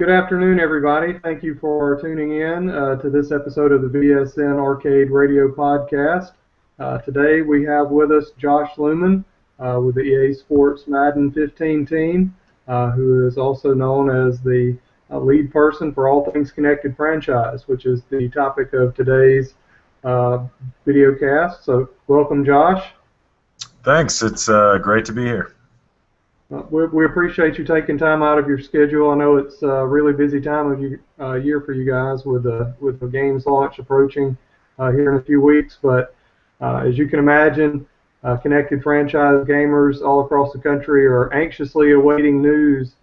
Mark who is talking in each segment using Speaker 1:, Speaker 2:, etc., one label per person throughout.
Speaker 1: Good afternoon, everybody. Thank you for tuning in to this episode of the BSN Arcade Radio Podcast. Today we have with us Josh Looman with the EA Sports Madden 15 team, who is also known as the lead person for all things connected franchise, which is the topic of today's video cast. So welcome, Josh.
Speaker 2: Thanks. It's great to be here.
Speaker 1: We appreciate you taking time out of your schedule. I know it's a really busy time of year for you guys with the games launch approaching here in a few weeks. But as you can imagine, connected franchise gamers all across the country are anxiously awaiting news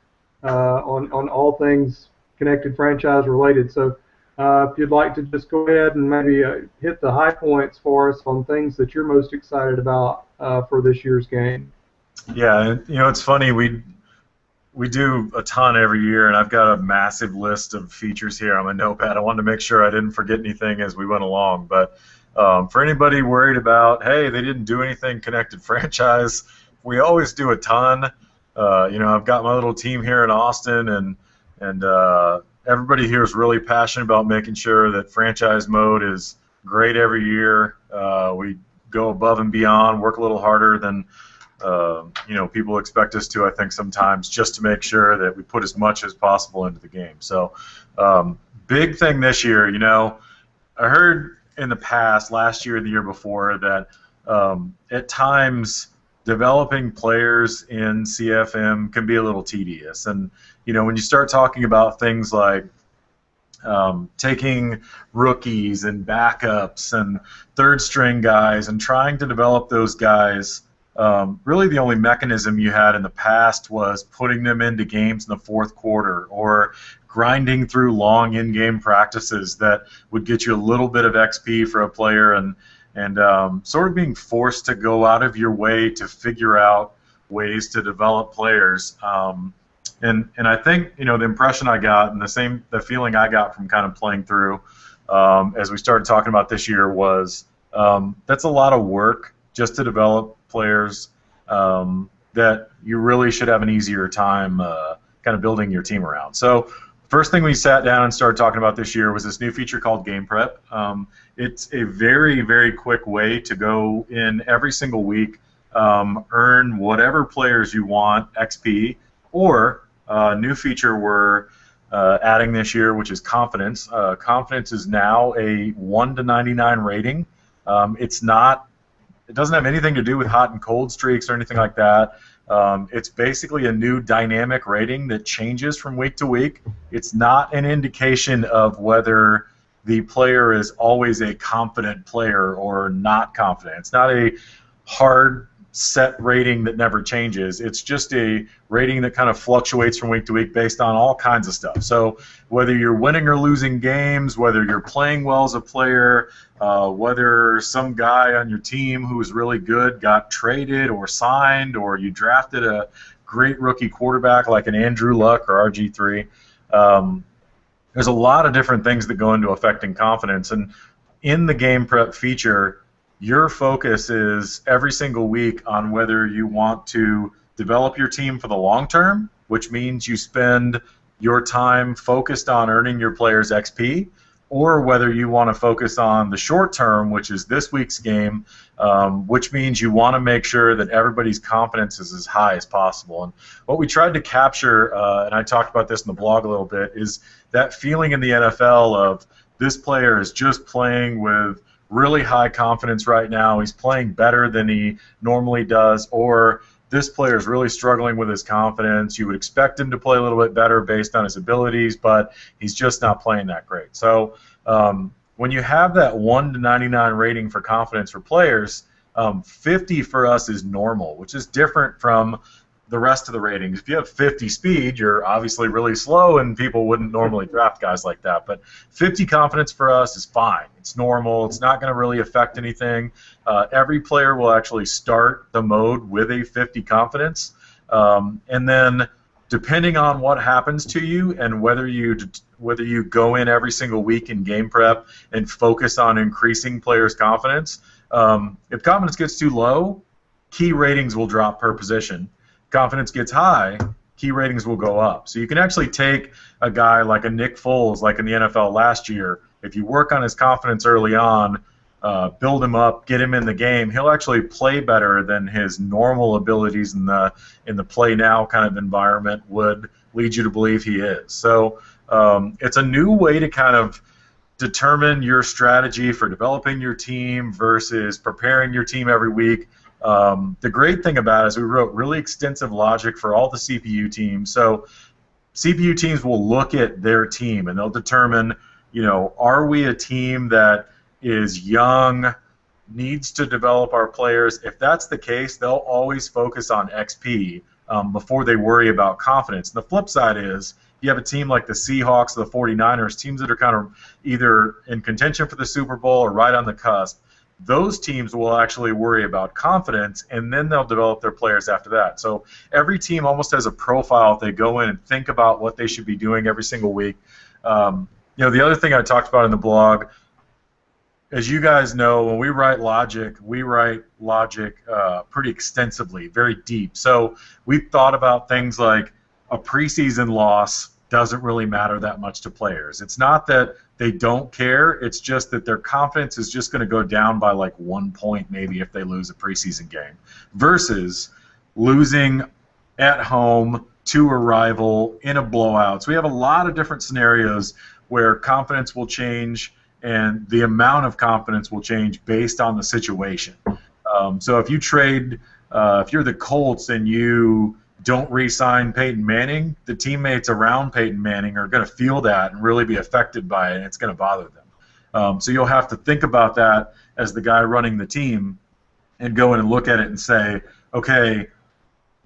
Speaker 1: on all things connected franchise related. So if you'd like to just go ahead and maybe hit the high points for us on things that you're most excited about for this year's game.
Speaker 2: Yeah, it's funny. We do a ton every year, and I've got a massive list of features here on my notepad. I wanted to make sure I didn't forget anything as we went along. But for anybody worried about, hey, they didn't do anything connected franchise, we always do a ton. I've got my little team here in Austin, and everybody here is really passionate about making sure that franchise mode is great every year. We go above and beyond, work a little harder than people expect us to, I think, sometimes, just to make sure that we put as much as possible into the game. So, big thing this year, I heard in the past, last year, the year before, that at times developing players in CFM can be a little tedious. And, when you start talking about things like taking rookies and backups and third-string guys and trying to develop those guys, really the only mechanism you had in the past was putting them into games in the fourth quarter or grinding through long in-game practices that would get you a little bit of XP for a player and sort of being forced to go out of your way to figure out ways to develop players. And I think, the impression I got and the feeling I got from kind of playing through as we started talking about this year was that's a lot of work just to develop players that you really should have an easier time kind of building your team around. So first thing we sat down and started talking about this year was this new feature called Game Prep. It's a very, very quick way to go in every single week, earn whatever players you want, XP, or a new feature we're adding this year, which is Confidence. Confidence is now a 1 to 99 rating. It doesn't have anything to do with hot and cold streaks or anything like that. It's basically a new dynamic rating that changes from week to week. It's not an indication of whether the player is always a confident player or not confident. It's not a hard set rating that never changes. It's just a rating that kind of fluctuates from week to week based on all kinds of stuff. So whether you're winning or losing games, whether you're playing well as a player, whether some guy on your team who was really good got traded or signed, or you drafted a great rookie quarterback like an Andrew Luck or RG3, there's a lot of different things that go into affecting confidence. And in the Game Prep feature, your focus is every single week on whether you want to develop your team for the long term, which means you spend your time focused on earning your players XP, or whether you want to focus on the short term, which is this week's game, which means you want to make sure that everybody's confidence is as high as possible. And what we tried to capture, and I talked about this in the blog a little bit, is that feeling in the NFL of this player is just playing with really high confidence right now, he's playing better than he normally does, or this player is really struggling with his confidence. You would expect him to play a little bit better based on his abilities, but he's just not playing that great. So when you have that 1 to 99 rating for confidence for players, 50 for us is normal, which is different from the rest of the ratings. If you have 50 speed, you're obviously really slow, and people wouldn't normally draft guys like that. But 50 confidence for us is fine. It's normal. It's not going to really affect anything. Every player will actually start the mode with a 50 confidence, and then depending on what happens to you and whether you go in every single week in game prep and focus on increasing players' confidence, if confidence gets too low, key ratings will drop per position. Confidence gets high, key ratings will go up. So you can actually take a guy like a Nick Foles, like in the NFL last year. If you work on his confidence early on, build him up, get him in the game, he'll actually play better than his normal abilities in the play now kind of environment would lead you to believe he is. So it's a new way to kind of determine your strategy for developing your team versus preparing your team every week. The great thing about it is we wrote really extensive logic for all the CPU teams. So CPU teams will look at their team and they'll determine, are we a team that is young, needs to develop our players? If that's the case, they'll always focus on XP before they worry about confidence. And the flip side is, you have a team like the Seahawks, the 49ers, teams that are kind of either in contention for the Super Bowl or right on the cusp. Those teams will actually worry about confidence, and then they'll develop their players after that. So every team almost has a profile if they go in and think about what they should be doing every single week. The other thing I talked about in the blog, as you guys know, when we write logic pretty extensively, very deep. So we've thought about things like a preseason loss doesn't really matter that much to players. It's not that they don't care, it's just that their confidence is just going to go down by like 1 point maybe if they lose a preseason game, versus losing at home to a rival in a blowout. So we have a lot of different scenarios where confidence will change and the amount of confidence will change based on the situation. So if you trade, if you're the Colts and you don't re-sign Peyton Manning, the teammates around Peyton Manning are going to feel that and really be affected by it, and it's going to bother them. So you'll have to think about that as the guy running the team and go in and look at it and say, okay,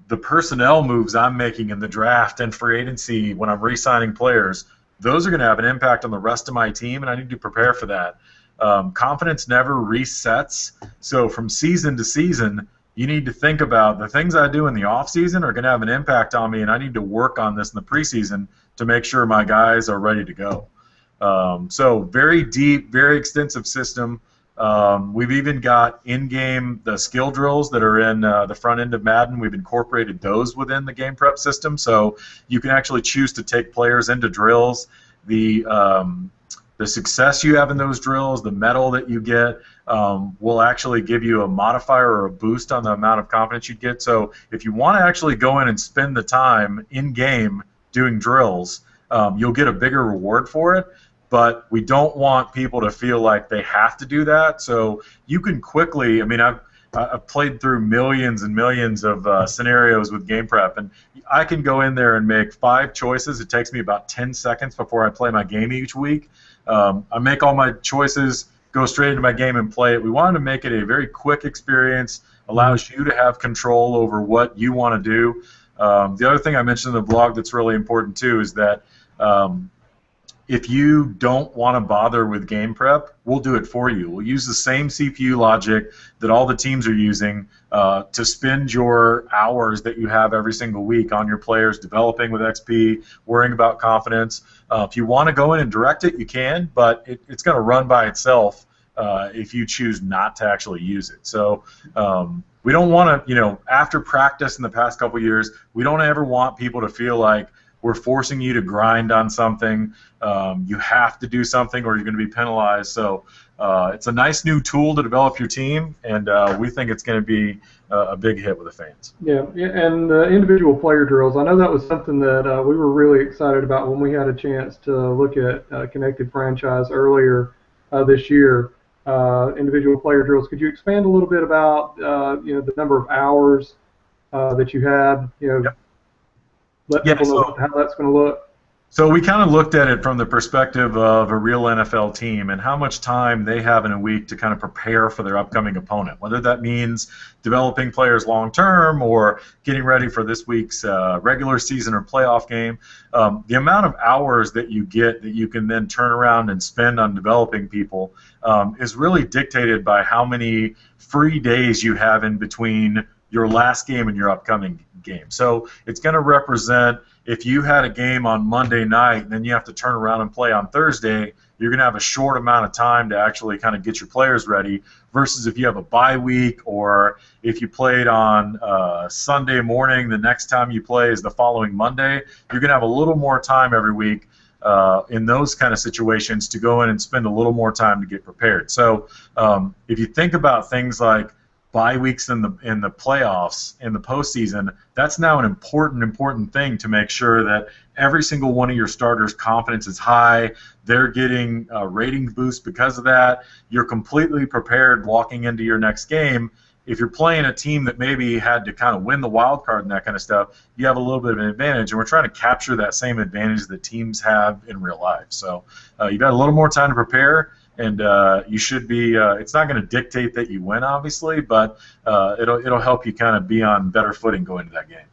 Speaker 2: the personnel moves I'm making in the draft and free agency when I'm re-signing players, those are going to have an impact on the rest of my team, and I need to prepare for that. Confidence never resets, so from season to season, you need to think about the things I do in the off season are going to have an impact on me, and I need to work on this in the preseason to make sure my guys are ready to go. So very deep, very extensive system. We've even got in-game the skill drills that are in the front end of Madden. We've incorporated those within the game prep system, so you can actually choose to take players into drills. The success you have in those drills, the medal that you get, will actually give you a modifier or a boost on the amount of confidence you get. So if you want to actually go in and spend the time in-game doing drills, you'll get a bigger reward for it. But we don't want people to feel like they have to do that. So you can quickly, I've played through millions and millions of scenarios with game prep, and I can go in there and make 5 choices. It takes me about 10 seconds before I play my game each week. I make all my choices, go straight into my game and play it. We wanted to make it a very quick experience, allows you to have control over what you want to do. The other thing I mentioned in the blog that's really important too is that if you don't want to bother with game prep, we'll do it for you. We'll use the same CPU logic that all the teams are using to spend your hours that you have every single week on your players, developing with XP, worrying about confidence. If you want to go in and direct it, you can, but it's going to run by itself if you choose not to actually use it. So we don't want to, after practice in the past couple of years, we don't ever want people to feel like we're forcing you to grind on something. You have to do something or you're going to be penalized. So it's a nice new tool to develop your team, and we think it's going to be a big hit with the fans.
Speaker 1: Yeah, and individual player drills, I know that was something that we were really excited about when we had a chance to look at Connected Franchise earlier this year. Individual player drills. Could you expand a little bit about the number of hours that you had?
Speaker 2: Yep.
Speaker 1: Let people know how that's going to look.
Speaker 2: So we kind of looked at it from the perspective of a real NFL team and how much time they have in a week to kind of prepare for their upcoming opponent, whether that means developing players long term or getting ready for this week's regular season or playoff game. The amount of hours that you get that you can then turn around and spend on developing people is really dictated by how many free days you have in between your last game and your upcoming game. So it's going to represent if you had a game on Monday night and then you have to turn around and play on Thursday, you're going to have a short amount of time to actually kind of get your players ready versus if you have a bye week or if you played on Sunday morning, the next time you play is the following Monday, you're going to have a little more time every week in those kind of situations to go in and spend a little more time to get prepared. So if you think about things like bye weeks in the playoffs, in the postseason, that's now an important thing to make sure that every single one of your starters' confidence is high. They're getting a ratings boost because of that. You're completely prepared walking into your next game. If you're playing a team that maybe had to kind of win the wild card and that kind of stuff, you have a little bit of an advantage, and we're trying to capture that same advantage that teams have in real life. So you got a little more time to prepare, and you should be. It's not going to dictate that you win, obviously, but it'll help you kind of be on better footing going into that game.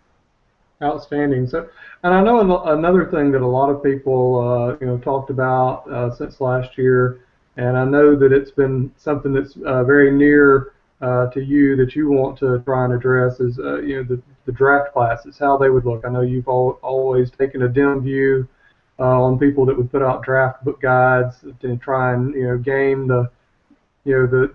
Speaker 1: Outstanding. So, and I know another thing that a lot of people talked about since last year, and I know that it's been something that's very near to you that you want to try and address is the draft classes, how they would look. I know you've always taken a dim view on people that would put out draft book guides to try and game the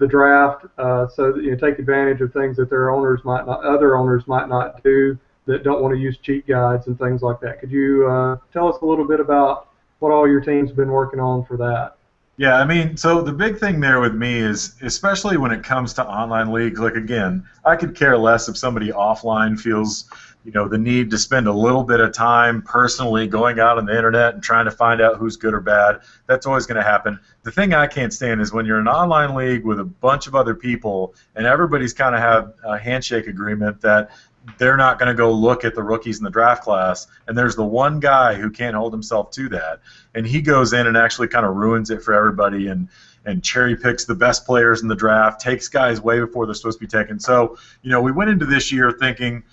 Speaker 1: draft, so that take advantage of things that other owners might not do, that don't want to use cheat guides and things like that. Could you tell us a little bit about what all your team's been working on for that?
Speaker 2: Yeah, I mean, so the big thing there with me is, especially when it comes to online leagues, like, again, I could care less if somebody offline feels, the need to spend a little bit of time personally going out on the internet and trying to find out who's good or bad. That's always going to happen. The thing I can't stand is when you're in an online league with a bunch of other people and everybody's kind of have a handshake agreement that they're not going to go look at the rookies in the draft class, and there's the one guy who can't hold himself to that, and he goes in and actually kind of ruins it for everybody and cherry picks the best players in the draft, takes guys way before they're supposed to be taken. So, we went into this year thinking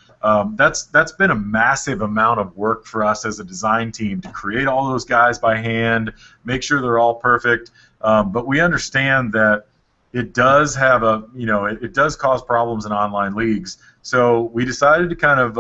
Speaker 2: that's been a massive amount of work for us as a design team to create all those guys by hand, make sure they're all perfect, but we understand that it does have it does cause problems in online leagues. So we decided to kind of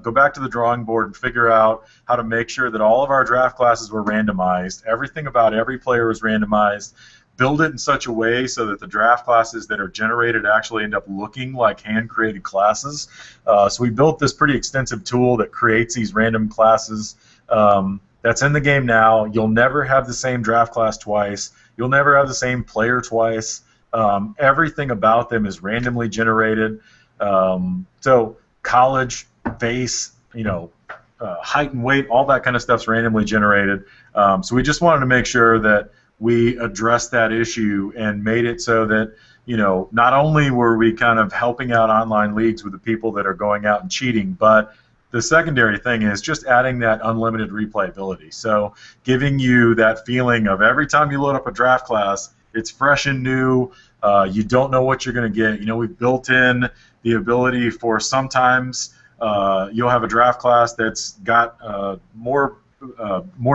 Speaker 2: go back to the drawing board and figure out how to make sure that all of our draft classes were randomized. Everything about every player was randomized. Build it in such a way so that the draft classes that are generated actually end up looking like hand-created classes. So we built this pretty extensive tool that creates these random classes. That's in the game now. You'll never have the same draft class twice. You'll never have the same player twice. Everything about them is randomly generated. So college, face, height and weight, all that kind of stuff's randomly generated. So we just wanted to make sure that we addressed that issue and made it so that, not only were we kind of helping out online leagues with the people that are going out and cheating, but the secondary thing is just adding that unlimited replayability. So giving you that feeling of every time you load up a draft class, it's fresh and new. You don't know what you're going to get. We've built in the ability for sometimes you'll have a draft class that's got more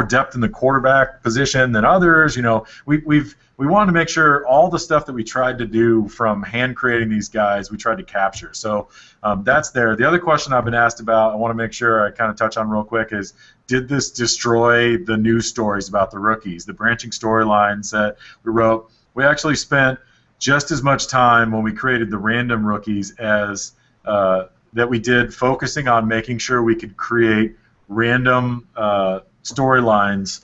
Speaker 2: depth in the quarterback position than others. We wanted to make sure all the stuff that we tried to do from hand creating these guys, we tried to capture. So that's there. The other question I've been asked about, I want to make sure I kind of touch on real quick, is did this destroy the news stories about the rookies, the branching storylines that we wrote? We actually spent just as much time when we created the random rookies as that we did focusing on making sure we could create random storylines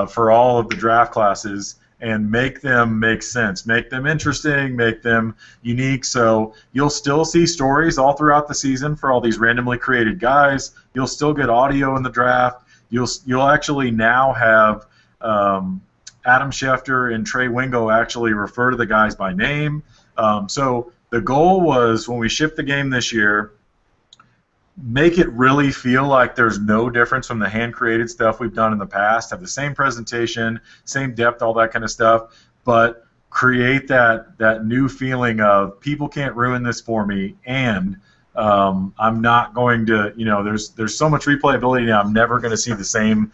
Speaker 2: for all of the draft classes and make them make sense, make them interesting, make them unique. So you'll still see stories all throughout the season for all these randomly created guys. You'll still get audio in the draft. You'll actually now have Adam Schefter and Trey Wingo actually refer to the guys by name. So the goal was, when we shipped the game this year, make it really feel like there's no difference from the hand-created stuff we've done in the past, have the same presentation, same depth, all that kind of stuff, but create that new feeling of people can't ruin this for me, and I'm not going to, there's so much replayability now, I'm never going to see the same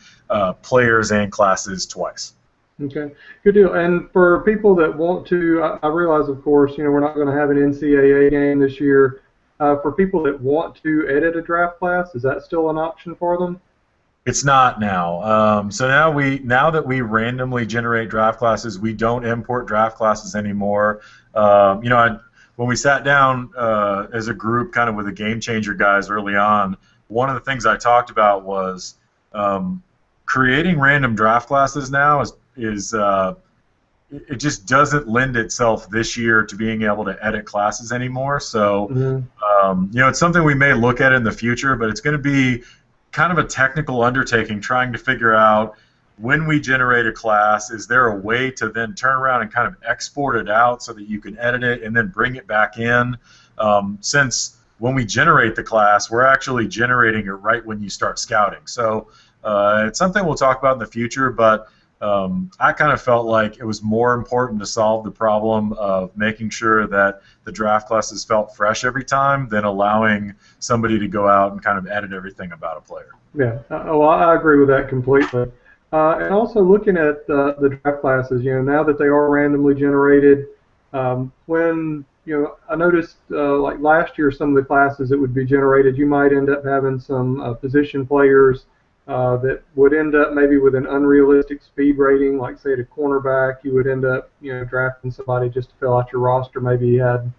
Speaker 2: players and classes twice.
Speaker 1: Okay, good deal. And for people that want to, I realize, of course, we're not going to have an NCAA game this year. for people that want to edit a draft class, is that still an option for them?
Speaker 2: It's not now. So now that we randomly generate draft classes, we don't import draft classes anymore. When we sat down as a group, kind of with the Game Changer guys early on, one of the things I talked about was creating random draft classes now is it just doesn't lend itself this year to being able to edit classes anymore. So it's something we may look at in the future, but it's going to be kind of a technical undertaking trying to figure out when we generate a class, is there a way to then turn around and kind of export it out so that you can edit it and then bring it back in? Since when we generate the class, we're actually generating it right when you start scouting. So it's something we'll talk about in the future, but I kind of felt like it was more important to solve the problem of making sure that the draft classes felt fresh every time than allowing somebody to go out and kind of edit everything about a player.
Speaker 1: Yeah, well, I agree with that completely. And also looking at the draft classes, now that they are randomly generated, when I noticed like last year, some of the classes that would be generated, you might end up having some position players that would end up maybe with an unrealistic speed rating, like say at a cornerback, you would end up drafting somebody just to fill out your roster. Maybe you had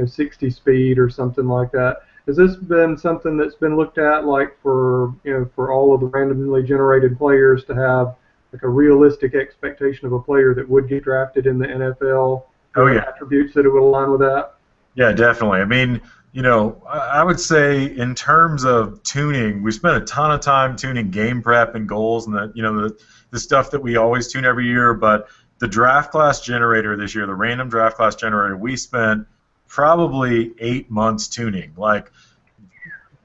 Speaker 1: 60 speed or something like that. Has this been something that's been looked at, like for all of the randomly generated players to have like a realistic expectation of a player that would get drafted in the NFL?
Speaker 2: Oh yeah,
Speaker 1: attributes that it would align with that.
Speaker 2: Yeah, definitely. I mean, I would say in terms of tuning, we spent a ton of time tuning game prep and goals and the stuff that we always tune every year. But the draft class generator this year, the random draft class generator, we spent probably 8 months tuning, like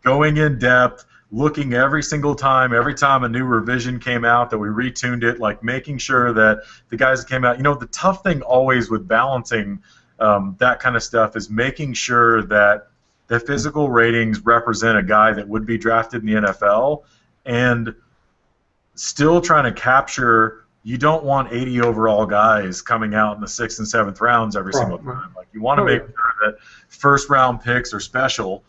Speaker 2: going in depth, looking every single time, every time a new revision came out that we retuned it, like making sure that the guys that came out, the tough thing always with balancing that kind of stuff is making sure that the physical ratings represent a guy that would be drafted in the NFL, and still trying to capture, you don't want 80 overall guys coming out in the 6th and 7th rounds every single time. Like, you want to make sure that first round picks are special,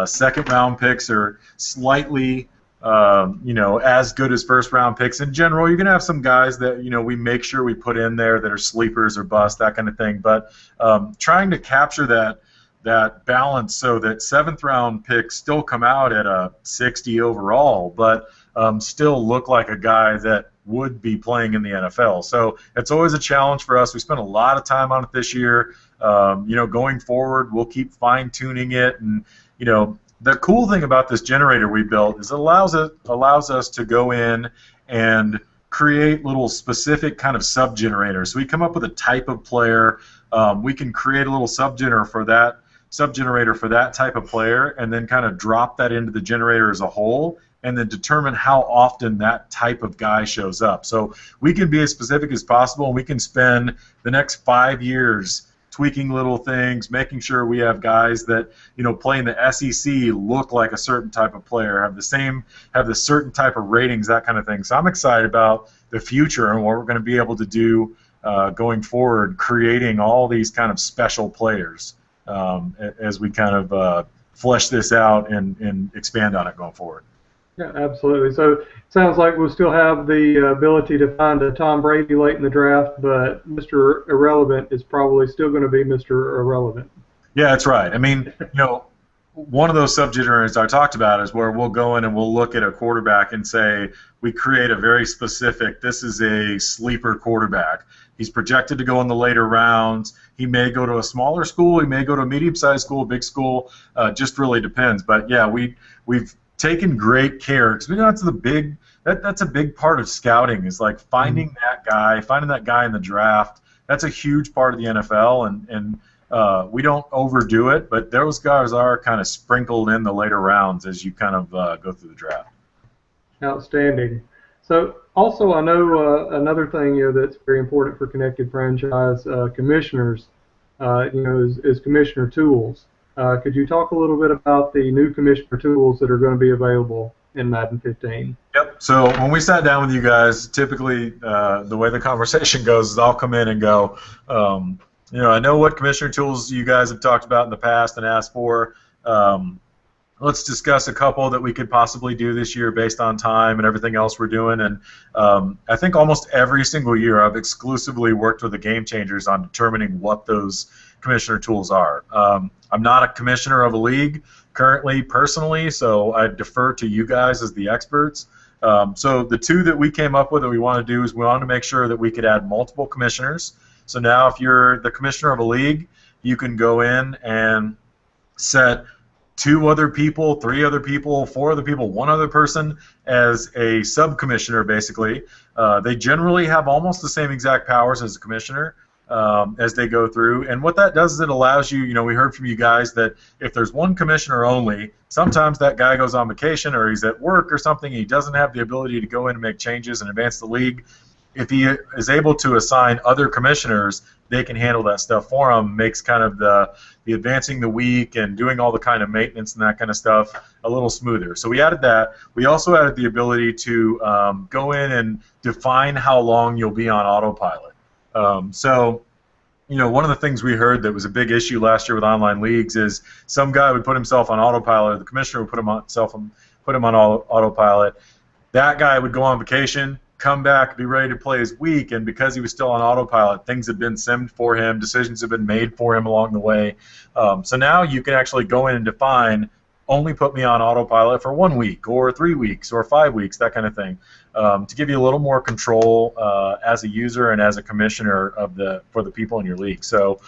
Speaker 2: second round picks are slightly as good as first round picks. In general, you're going to have some guys that we make sure we put in there that are sleepers or bust, that kind of thing. But trying to capture that balance so that 7th round picks still come out at a 60 overall, but still look like a guy that would be playing in the NFL. So it's always a challenge for us. We spent a lot of time on it this year. Going forward, we'll keep fine-tuning it. And the cool thing about this generator we built is it allows us to go in and create little specific kind of sub-generators. So we come up with a type of player. We can create a little sub-generator for that type of player, and then kind of drop that into the generator as a whole, and then determine how often that type of guy shows up. So we can be as specific as possible, and we can spend the next 5 years tweaking little things, making sure we have guys that play in the SEC look like a certain type of player, have the certain type of ratings, that kind of thing. So I'm excited about the future and what we're going to be able to do going forward, creating all these kind of special players as we kind of flesh this out and expand on it going forward.
Speaker 1: Yeah, absolutely. So it sounds like we'll still have the ability to find a Tom Brady late in the draft, but Mr. Irrelevant is probably still going to be Mr. Irrelevant.
Speaker 2: Yeah, that's right. I mean, one of those subgenerators I talked about is where we'll go in and we'll look at a quarterback and say, we create a very specific, this is a sleeper quarterback. He's projected to go in the later rounds. He may go to a smaller school. He may go to a medium-sized school, big school. Just really depends. But, yeah, we've taken great care, because that's a big part of scouting, is like finding that guy in the draft. That's a huge part of the NFL, and we don't overdo it, but those guys are kind of sprinkled in the later rounds as you kind of go through the draft.
Speaker 1: Outstanding. So also, I know another thing that's very important for Connected Franchise commissioners, is commissioner tools. Could you talk a little bit about the new commissioner tools that are going to be available in Madden 15?
Speaker 2: Yep. So when we sat down with you guys, typically the way the conversation goes is I'll come in and go, I know what commissioner tools you guys have talked about in the past and asked for. Let's discuss a couple that we could possibly do this year based on time and everything else we're doing. And I think almost every single year I've exclusively worked with the Game Changers on determining what those commissioner tools are. I'm not a commissioner of a league currently, personally, so I defer to you guys as the experts. So the two that we came up with that we want to do is we want to make sure that we could add multiple commissioners. So now if you're the commissioner of a league, you can go in and set 2 other people, 3 other people, 4 other people, 1 other person as a sub-commissioner, basically. They generally have almost the same exact powers as a commissioner as they go through. And what that does is it allows you, we heard from you guys that if there's one commissioner only, sometimes that guy goes on vacation or he's at work or something, and he doesn't have the ability to go in and make changes and advance the league. If he is able to assign other commissioners, they can handle that stuff for him, makes kind of the advancing the week and doing all the kind of maintenance and that kind of stuff a little smoother. So we added that. We also added the ability to go in and define how long you'll be on autopilot. So one of the things we heard that was a big issue last year with online leagues is some guy would put himself on autopilot, or the commissioner would put him on autopilot. That guy would go on vacation, come back, be ready to play his week, and because he was still on autopilot, things had been simmed for him, decisions have been made for him along the way. So now you can actually go in and define, only put me on autopilot for 1 week, or 3 weeks, or 5 weeks, that kind of thing, to give you a little more control as a user and as a commissioner for the people in your league. So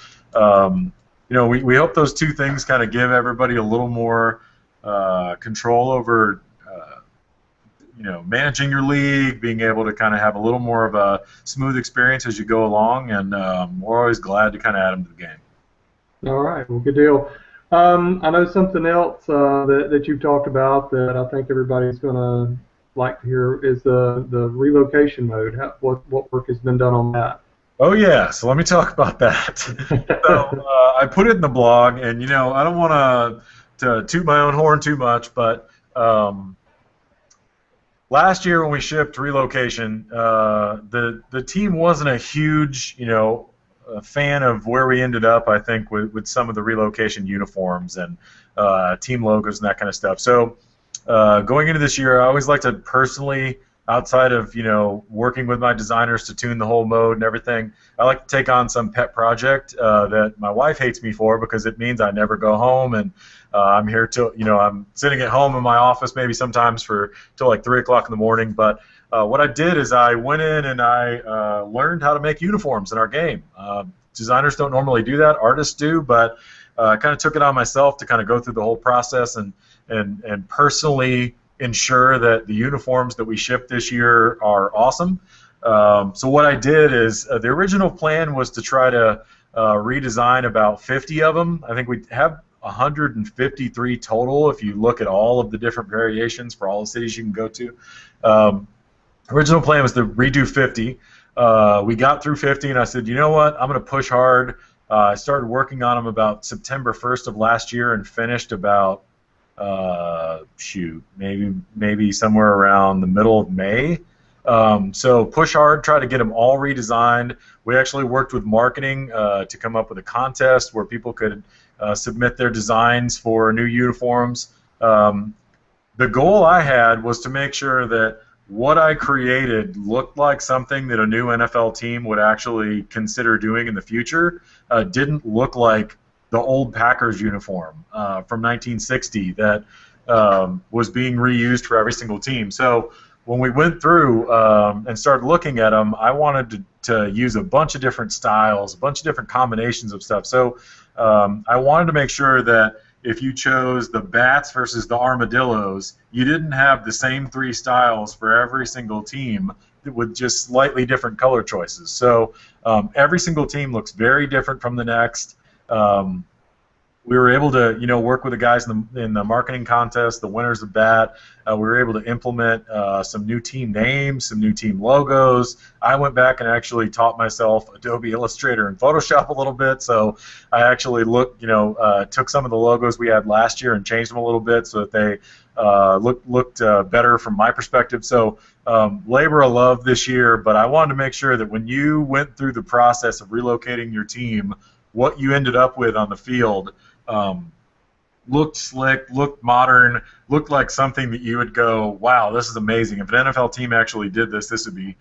Speaker 2: we hope those 2 things kind of give everybody a little more control over managing your league, being able to kind of have a little more of a smooth experience as you go along, and we're always glad to kind of add them to the game.
Speaker 1: All right, well, good deal. I know something else that you've talked about that I think everybody's going to like to hear is the relocation mode. What work has been done on that?
Speaker 2: Oh yeah, so let me talk about that. So I put it in the blog, and I don't want to toot my own horn too much, but last year when we shipped Relocation, the team wasn't a huge, fan of where we ended up, I think, with some of the Relocation uniforms and team logos and that kind of stuff. So going into this year, I always like to personally, outside of working with my designers to tune the whole mode and everything, I like to take on some pet project that my wife hates me for, because it means I never go home, and I'm here till I'm sitting at home in my office maybe sometimes till like 3 o'clock in the morning. But what I did is I went in and I learned how to make uniforms in our game. Designers don't normally do that, artists do, but I kind of took it on myself to kind of go through the whole process and personally ensure that the uniforms that we ship this year are awesome. So what I did is the original plan was to try to redesign about 50 of them. I think we have 153 total if you look at all of the different variations for all the cities you can go to. Original plan was to redo 50. We got through 50, and I said, you know what, I'm going to push hard. I started working on them about September 1st of last year and finished about maybe somewhere around the middle of May. So push hard, try to get them all redesigned. We actually worked with marketing to come up with a contest where people could submit their designs for new uniforms. The goal I had was to make sure that what I created looked like something that a new NFL team would actually consider doing in the future. Didn't look like the old Packers uniform from 1960 that was being reused for every single team. So when we went through and started looking at them, I wanted to use a bunch of different styles, a bunch of different combinations of stuff. So I wanted to make sure that if you chose the bats versus the armadillos, you didn't have the same 3 styles for every single team with just slightly different color choices. So every single team looks very different from the next. We were able to, work with the guys in the marketing contest, the winners of that. We were able to implement some new team names, some new team logos. I went back and actually taught myself Adobe Illustrator and Photoshop a little bit. So I actually took some of the logos we had last year and changed them a little bit so that they looked better from my perspective. So labor of love this year, but I wanted to make sure that when you went through the process of relocating your team, what you ended up with on the field looked slick, looked modern, looked like something that you would go, wow, this is amazing. If an NFL team actually did this, this would be,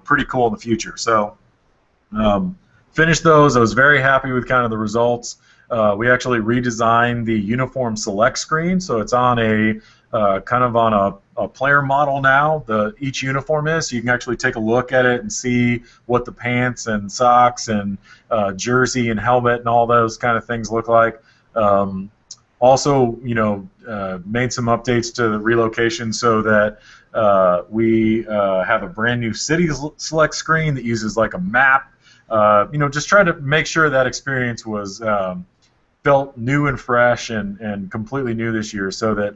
Speaker 2: pretty cool in the future. So finished those. I was very happy with kind of the results. We actually redesigned the uniform select screen, so it's on a kind of on a player model now. Each uniform is, so you can actually take a look at it and see what the pants and socks and jersey and helmet and all those kind of things look like. Also, made some updates to the relocation so that we have a brand new city select screen that uses like a map. Just try to make sure that experience was felt new and fresh and completely new this year, so that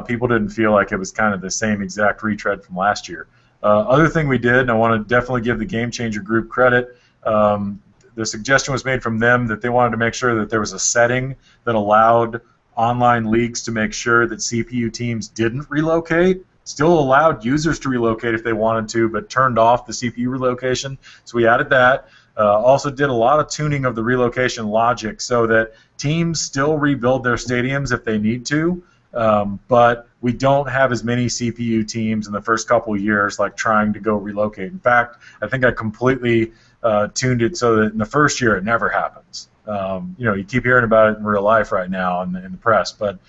Speaker 2: people didn't feel like it was kind of the same exact retread from last year. Other thing we did, and I want to definitely give the Game Changer group credit, the suggestion was made from them that they wanted to make sure that there was a setting that allowed online leagues to make sure that CPU teams didn't relocate. Still allowed users to relocate if they wanted to, but turned off the CPU relocation. So we added that. Also did a lot of tuning of the relocation logic so that teams still rebuild their stadiums if they need to, but we don't have as many CPU teams in the first couple of years like trying to go relocate. In fact, I think I completely tuned it so that in the first year it never happens. You keep hearing about it in real life right now in the press, but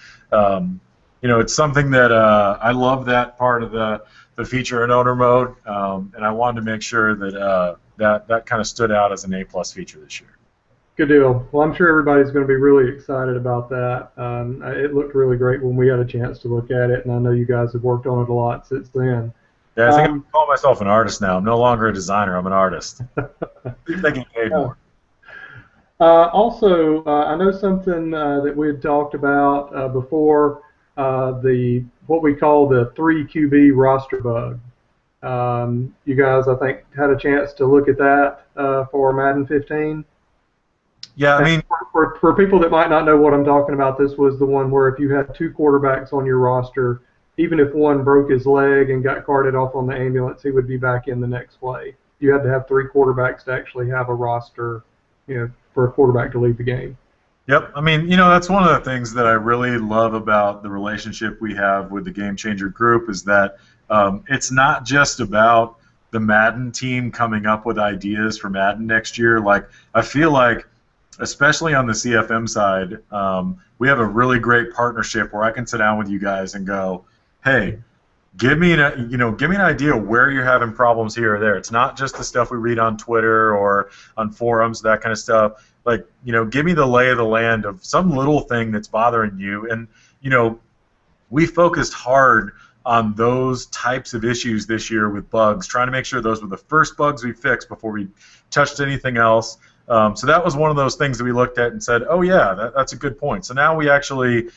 Speaker 2: it's something that I love, that part of the feature in owner mode, and I wanted to make sure that that kind of stood out as an A+ feature this year.
Speaker 1: Good deal. Well, I'm sure everybody's going to be really excited about that. It looked really great when we had a chance to look at it, and I know you guys have worked on it a lot since then.
Speaker 2: Yeah, I think I call myself an artist now. I'm no longer a designer. I'm an artist. They get paid more.
Speaker 1: Also, I know something that we had talked about before, what we call the 3 QB roster bug. You guys, I think, had a chance to look at that for Madden 15.
Speaker 2: Yeah, I mean,
Speaker 1: for people that might not know what I'm talking about, this was the one where if you had 2 quarterbacks on your roster, even if one broke his leg and got carted off on the ambulance, he would be back in the next play. You had to have 3 quarterbacks to actually have a roster, for a quarterback to leave the game.
Speaker 2: Yep. I mean, that's one of the things that I really love about the relationship we have with the Game Changer group is that it's not just about the Madden team coming up with ideas for Madden next year. Like, I feel like, especially on the CFM side, we have a really great partnership where I can sit down with you guys and go, hey, give me an idea where you're having problems here or there. It's not just the stuff we read on Twitter or on forums, that kind of stuff. Like, give me the lay of the land of some little thing that's bothering you. And, we focused hard on those types of issues this year with bugs, trying to make sure those were the first bugs we fixed before we touched anything else. So that was one of those things that we looked at and said, oh, yeah, that's a good point. So now we actually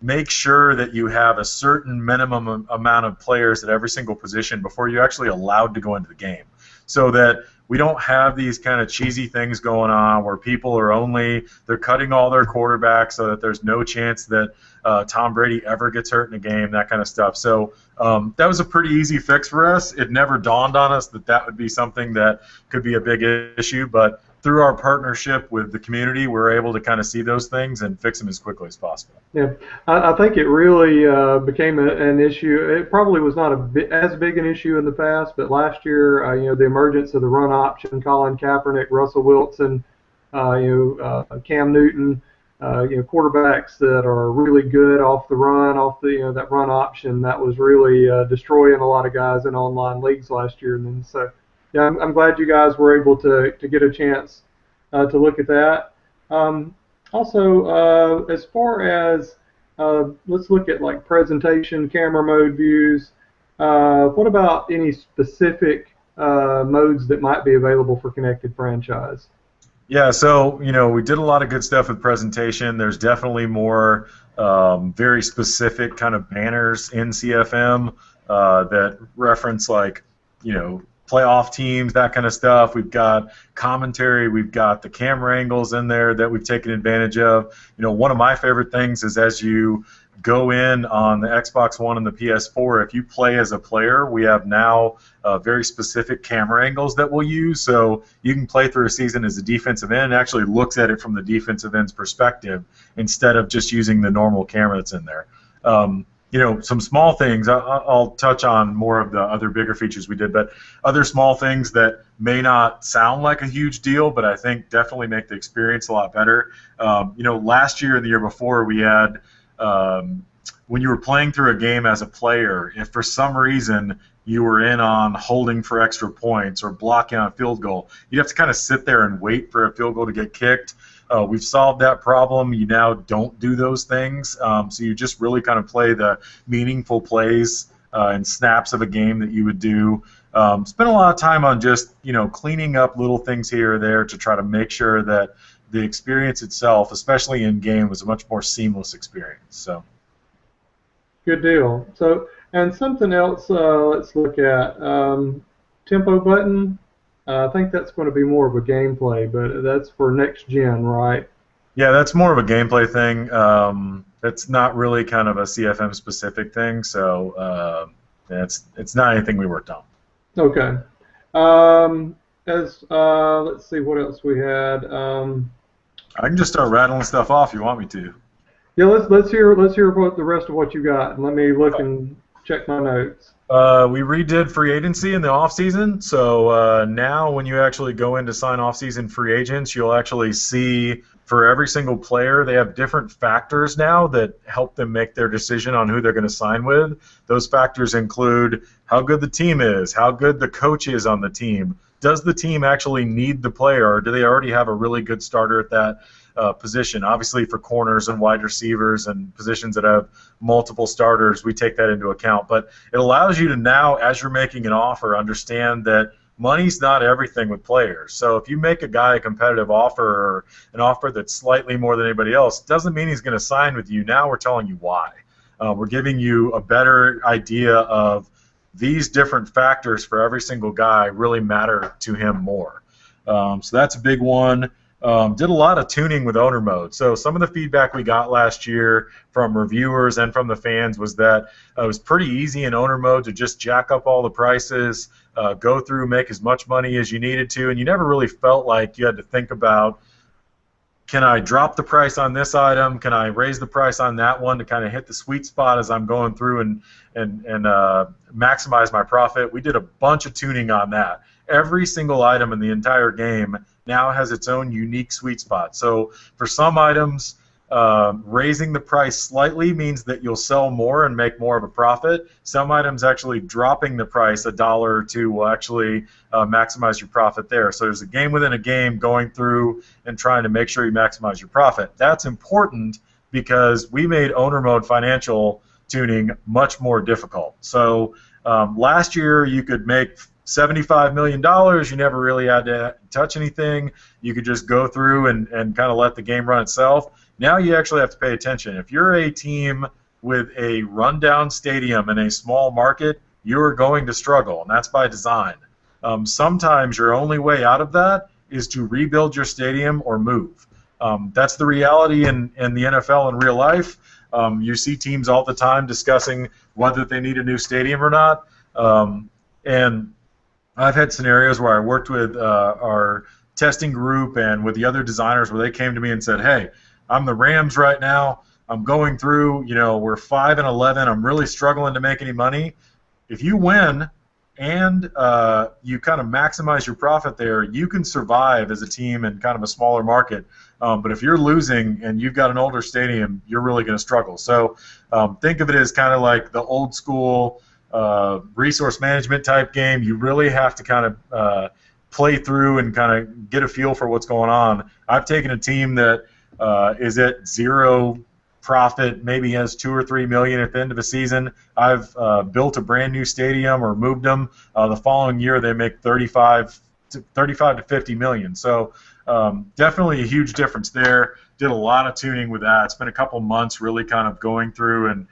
Speaker 2: make sure that you have a certain minimum amount of players at every single position before you're actually allowed to go into the game, so that we don't have these kind of cheesy things going on where people are they're cutting all their quarterbacks so that there's no chance that Tom Brady ever gets hurt in a game, that kind of stuff. So that was a pretty easy fix for us. It never dawned on us that would be something that could be a big issue, but through our partnership with the community, we're able to kind of see those things and fix them as quickly as possible.
Speaker 1: Yeah, I think it really became an issue. It probably was not as big an issue in the past, but last year, the emergence of the run option, Colin Kaepernick, Russell Wilson, Cam Newton, quarterbacks that are really good off the run, that run option, that was really destroying a lot of guys in online leagues last year. And then so. Yeah, I'm glad you guys were able to get a chance to look at that. Also, as far as let's look at like presentation, camera mode views. What about any specific modes that might be available for Connected Franchise?
Speaker 2: Yeah, so we did a lot of good stuff with presentation. There's definitely more very specific kind of banners in CFM that reference like playoff teams, that kind of stuff. We've got commentary. We've got the camera angles in there that we've taken advantage of. One of my favorite things is as you go in on the Xbox One and the PS4, if you play as a player, we have now very specific camera angles that we'll use. So you can play through a season as a defensive end and actually looks at it from the defensive end's perspective instead of just using the normal camera that's in there. Some small things, I'll touch on more of the other bigger features we did, but other small things that may not sound like a huge deal, but I think definitely make the experience a lot better. Last year and the year before, we had when you were playing through a game as a player, if for some reason you were in on holding for extra points or blocking on a field goal, you'd have to kind of sit there and wait for a field goal to get kicked. We've solved that problem. You now don't do those things, so you just really kind of play the meaningful plays and snaps of a game that you would do. Spend a lot of time on just cleaning up little things here or there to try to make sure that the experience itself, especially in game, was a much more seamless experience. So,
Speaker 1: good deal. So, and something else, let's look at tempo button. I think that's going to be more of a gameplay, but that's for next gen, right?
Speaker 2: Yeah, that's more of a gameplay thing. It's not really kind of a CFM specific thing, so it's not anything we worked on.
Speaker 1: Okay. Let's see what else we had.
Speaker 2: I can just start rattling stuff off if you want me to.
Speaker 1: Yeah, let's hear what the rest of what you got, and let me look and check my notes.
Speaker 2: We redid free agency in the off season, so now when you actually go in to sign off season free agents, you'll actually see for every single player they have different factors now that help them make their decision on who they're going to sign with. Those factors include how good the team is, how good the coach is on the team. Does the team actually need the player, or do they already have a really good starter at that position? Obviously, for corners and wide receivers and positions that have multiple starters, we take that into account. But it allows you to now, as you're making an offer, understand that money's not everything with players. So if you make a guy a competitive offer or an offer that's slightly more than anybody else, doesn't mean he's going to sign with you. Now we're telling you why. We're giving you a better idea of these different factors for every single guy really matter to him more. So that's a big one. Did a lot of tuning with owner mode. So some of the feedback we got last year from reviewers and from the fans was that it was pretty easy in owner mode to just jack up all the prices, go through, make as much money as you needed to, and you never really felt like you had to think about, can I drop the price on this item? Can I raise the price on that one to kind of hit the sweet spot as I'm going through and maximize my profit? We did a bunch of tuning on that. Every single item in the entire game now has its own unique sweet spot. So for some items, raising the price slightly means that you'll sell more and make more of a profit. Some items actually dropping the price $1 or $2 will actually maximize your profit there. So there's a game within a game going through and trying to make sure you maximize your profit. That's important because we made owner mode financial tuning much more difficult. So last year you could make $75 million, you never really had to touch anything. You could just go through and kind of let the game run itself. Now you actually have to pay attention. If you're a team with a rundown stadium in a small market, you're going to struggle, and that's by design. Sometimes your only way out of that is to rebuild your stadium or move. That's the reality in the NFL in real life. You see teams all the time discussing whether they need a new stadium or not. And I've had scenarios where I worked with our testing group and with the other designers where they came to me and said, hey, I'm the Rams right now. I'm going through, we're 5-11. I'm really struggling to make any money. If you win and you kind of maximize your profit there, you can survive as a team in kind of a smaller market. But if you're losing and you've got an older stadium, you're really going to struggle. So think of it as kind of like the old school resource management type game. You really have to kind of play through and kind of get a feel for what's going on. I've taken a team that is at zero profit, maybe has $2 or $3 million at the end of a season. I've built a brand new stadium or moved them. The following year they make 35 to 50 million. So definitely a huge difference there. Did a lot of tuning with that. It's been a couple months really kind of going through and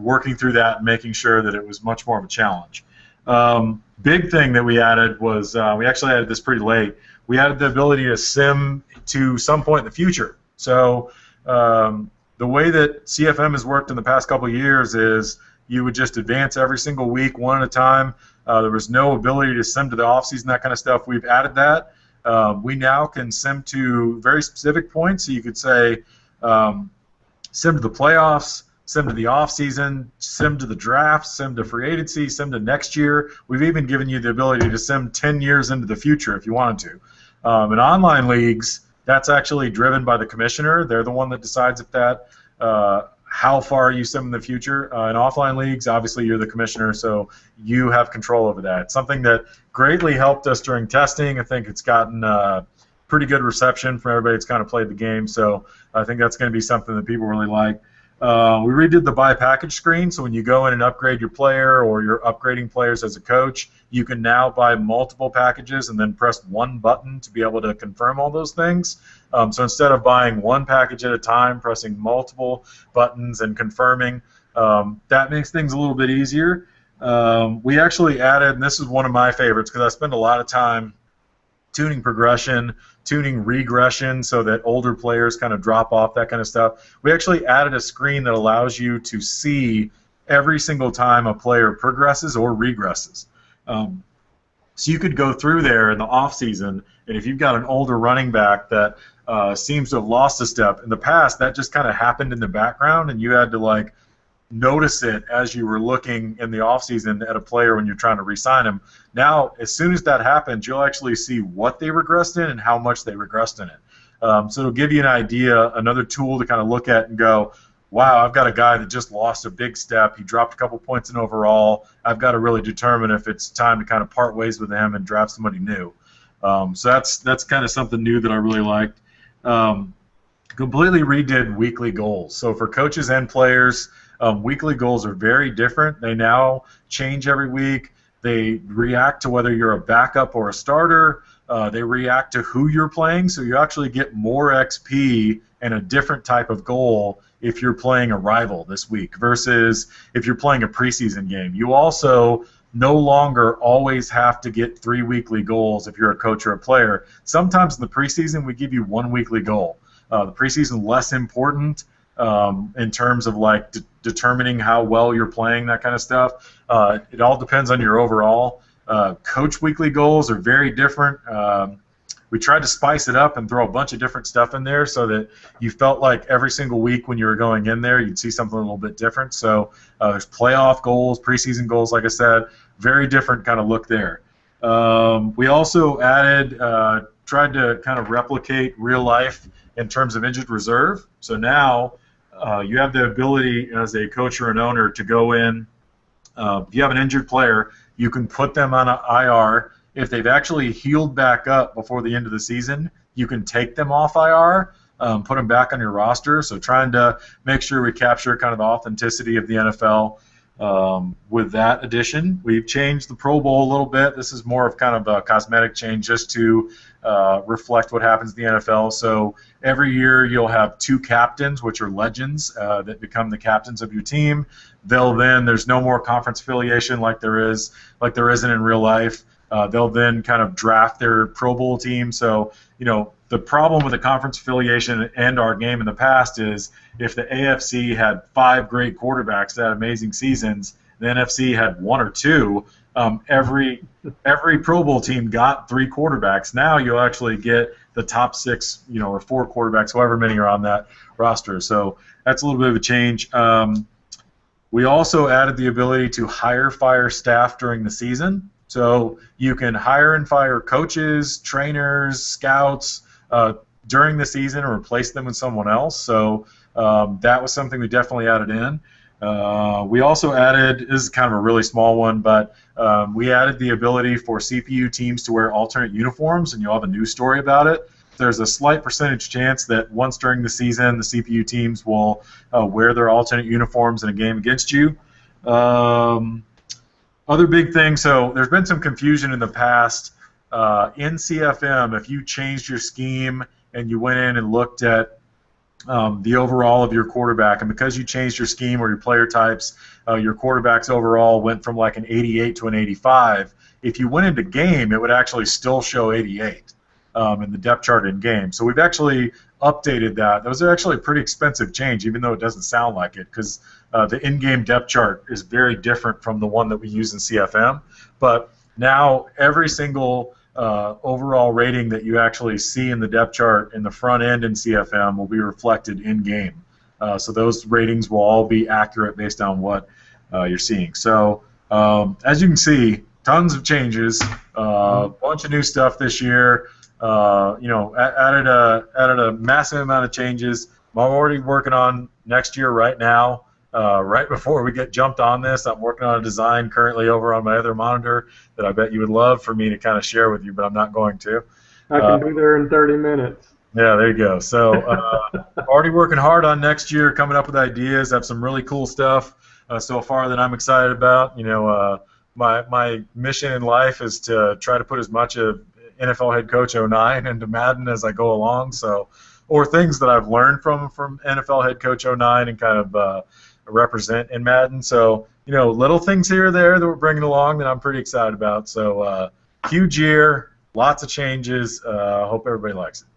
Speaker 2: working through that and making sure that it was much more of a challenge. Big thing that we added was we actually added this pretty late. We added the ability to sim to some point in the future. So the way that CFM has worked in the past couple of years is you would just advance every single week, one at a time. There was no ability to sim to the offseason, that kind of stuff. We've added that. We now can sim to very specific points. So you could say sim to the playoffs, sim to the offseason, sim to the draft, sim to free agency, sim to next year. We've even given you the ability to sim 10 years into the future if you wanted to. In online leagues, that's actually driven by the commissioner. They're the one that decides if that how far you sim in the future. In offline leagues, obviously you're the commissioner, so you have control over that. Something that greatly helped us during testing. I think it's gotten pretty good reception from everybody that's kind of played the game, so I think that's going to be something that people really like. We redid the buy package screen, so when you go in and upgrade your player or you're upgrading players as a coach, you can now buy multiple packages and then press one button to be able to confirm all those things. So instead of buying one package at a time, pressing multiple buttons and confirming, that makes things a little bit easier. We actually added, and this is one of my favorites because I spend a lot of time tuning progression, tuning regression so that older players kind of drop off, that kind of stuff. We actually added a screen that allows you to see every single time a player progresses or regresses. So you could go through there in the off season, and if you've got an older running back that seems to have lost a step, in the past that just kind of happened in the background, and you had to like notice it as you were looking in the offseason at a player when you're trying to re-sign him. Now, as soon as that happens, you'll actually see what they regressed in and how much they regressed in it. So it'll give you an idea, another tool to kind of look at and go, wow, I've got a guy that just lost a big step. He dropped a couple points in overall. I've got to really determine if it's time to kind of part ways with him and draft somebody new. So that's kind of something new that I really liked. Completely redid weekly goals. So for coaches and players, weekly goals are very different. They now change every week. They react to whether you're a backup or a starter. They react to who you're playing, so you actually get more XP and a different type of goal if you're playing a rival this week versus if you're playing a preseason game. You also no longer always have to get 3 weekly goals if you're a coach or a player. Sometimes in the preseason we give you 1 weekly goal. The preseason less important in terms of like determining how well you're playing, that kind of stuff. It all depends on your overall. Coach weekly goals are very different. We tried to spice it up and throw a bunch of different stuff in there so that you felt like every single week when you were going in there you'd see something a little bit different. So there's playoff goals, preseason goals, like I said, very different kind of look there. We also added, tried to kind of replicate real life in terms of injured reserve. So now you have the ability as a coach or an owner to go in. If you have an injured player, you can put them on an IR. If they've actually healed back up before the end of the season, you can take them off IR, put them back on your roster. So trying to make sure we capture kind of the authenticity of the NFL. With that addition, we've changed the Pro Bowl a little bit. This is more of kind of a cosmetic change just to reflect what happens in the NFL. So every year you'll have 2 captains, which are legends, that become the captains of your team. There's no more conference affiliation like there isn't in real life. They'll then kind of draft their Pro Bowl team. So, the problem with the conference affiliation and our game in the past is if the AFC had 5 great quarterbacks that had amazing seasons, the NFC had 1 or 2, every Pro Bowl team got 3 quarterbacks. Now you'll actually get the top 6, or 4 quarterbacks, however many are on that roster. So that's a little bit of a change. We also added the ability to hire-fire staff during the season. So you can hire and fire coaches, trainers, scouts during the season and replace them with someone else. So that was something we definitely added in. We also added, this is kind of a really small one, but we added the ability for CPU teams to wear alternate uniforms, and you'll have a news story about it. There's a slight percentage chance that once during the season the CPU teams will wear their alternate uniforms in a game against you. Other big thing, so there's been some confusion in the past. In CFM, if you changed your scheme and you went in and looked at the overall of your quarterback, and because you changed your scheme or your player types, your quarterbacks overall went from like an 88 to an 85. If you went into game, it would actually still show 88 in the depth chart in game. So we've actually updated that. That was actually a pretty expensive change, even though it doesn't sound like it, because the in-game depth chart is very different from the one that we use in CFM. But now every single overall rating that you actually see in the depth chart in the front end in CFM will be reflected in game. So those ratings will all be accurate based on what you're seeing. So as you can see, tons of changes, bunch of new stuff this year. Added a massive amount of changes. I'm already working on next year right now. Right before we get jumped on this, I'm working on a design currently over on my other monitor that I bet you would love for me to kind of share with you, but I'm not going to.
Speaker 1: I can be there in 30 minutes.
Speaker 2: Yeah, there you go. So already working hard on next year, coming up with ideas. I have some really cool stuff so far that I'm excited about. My mission in life is to try to put as much of NFL head coach 09 into Madden as I go along. So, or things that I've learned from NFL head coach 09 and kind of represent in Madden. So, little things here or there that we're bringing along that I'm pretty excited about. So, huge year, lots of changes. Hope everybody likes it.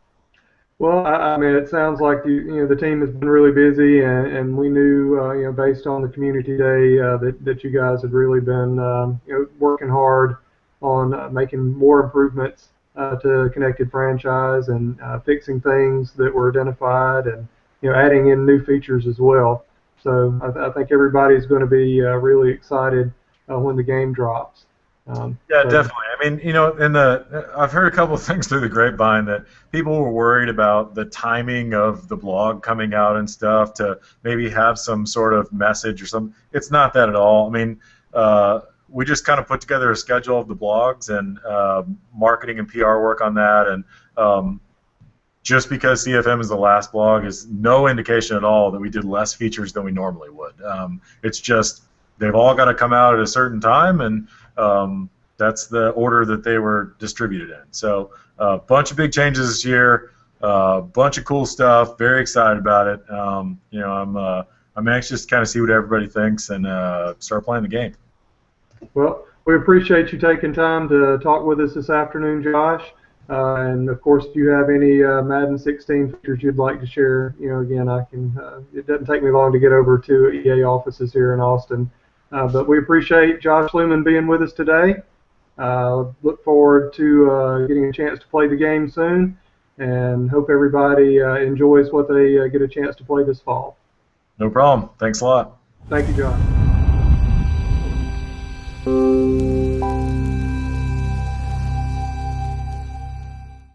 Speaker 1: Well, I mean, it sounds like the team has been really busy, and we knew, based on the community day, that you guys had really been, working hard on making more improvements to Connected Franchise and fixing things that were identified, and adding in new features as well. So I think everybody's going to be really excited when the game drops.
Speaker 2: Yeah, definitely. I mean, I've heard a couple of things through the grapevine that people were worried about the timing of the blog coming out and stuff to maybe have some sort of message or something. It's not that at all. I mean, we just kind of put together a schedule of the blogs and marketing and PR work on that, and just because CFM is the last blog is no indication at all that we did less features than we normally would. It's just they've all got to come out at a certain time, and that's the order that they were distributed in. So a bunch of big changes this year, a bunch of cool stuff. Very excited about it. I'm anxious to kind of see what everybody thinks and start playing the game.
Speaker 1: Well, we appreciate you taking time to talk with us this afternoon, Josh. And of course, if you have any Madden 16 features you'd like to share, again, I can. It doesn't take me long to get over to EA offices here in Austin. But we appreciate Josh Looman being with us today. Look forward to getting a chance to play the game soon, and hope everybody enjoys what they get a chance to play this fall.
Speaker 2: No problem. Thanks a lot.
Speaker 1: Thank you, Josh.